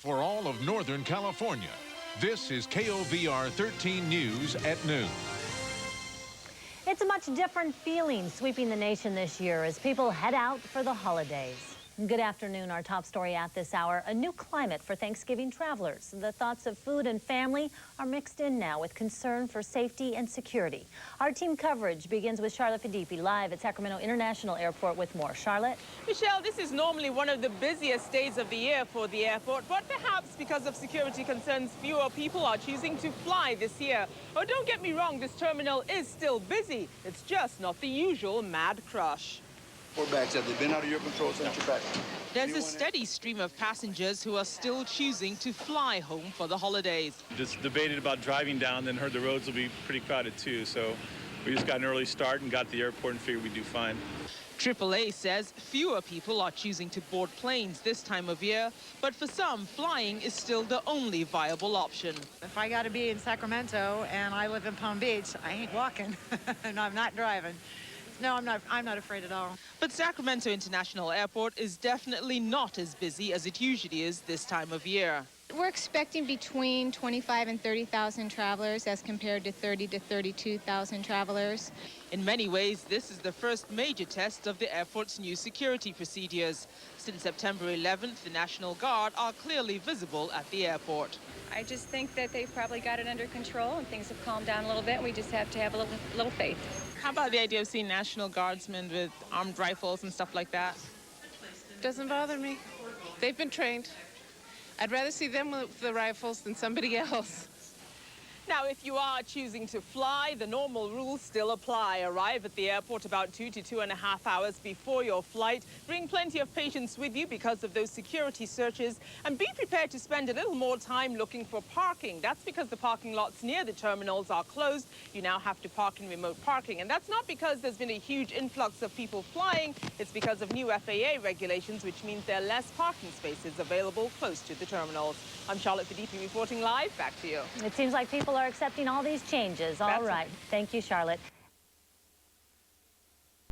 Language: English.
for all of Northern California. This is KOVR 13 News at noon. It's a much different feeling sweeping the nation this year as people head out for the holidays. Good afternoon. Our top story at this hour, a new climate for Thanksgiving travelers. The thoughts of food and family are mixed in now with concern for safety and security. Our team coverage begins with Charlotte Fadipi live at Sacramento International Airport with more. Charlotte? Michelle, this is normally one of the busiest days of the year for the airport, but perhaps because of security concerns, fewer people are choosing to fly this year. Oh, don't get me wrong, this terminal is still busy. It's just not the usual mad crush. 4 bags. Have they been out of your control since you're back? There's a steady stream of passengers who are still choosing to fly home for the holidays. Just debated about driving down, then heard the roads will be pretty crowded too. So we just got an early start and got to the airport and figured we'd do fine. AAA says fewer people are choosing to board planes this time of year, but for some, flying is still the only viable option. If I got to be in Sacramento and I live in Palm Beach, I ain't walking and I'm not driving. No, I'm not afraid at all. But Sacramento International Airport is definitely not as busy as it usually is this time of year. We're expecting between 25 and 30,000 travelers as compared to 30 to 32,000 travelers. In many ways, this is the first major test of the airport's new security procedures. Since September 11th, the National Guard are clearly visible at the airport. I just think that they've probably got it under control and things have calmed down a little bit. We just have to have a little faith. How about the idea of seeing National Guardsmen with armed rifles and stuff like that? Doesn't bother me. They've been trained. I'd rather see them with the rifles than somebody else. Now, if you are choosing to fly, the normal rules still apply. Arrive at the airport about 2 to 2.5 hours before your flight. Bring plenty of patience with you because of those security searches. And be prepared to spend a little more time looking for parking. That's because the parking lots near the terminals are closed. You now have to park in remote parking. And that's not because there's been a huge influx of people flying. It's because of new FAA regulations, which means there are less parking spaces available close to the terminals. I'm Charlotte Fadipi reporting live. Back to you. It seems like people are accepting all these changes. All right. Thank you, Charlotte.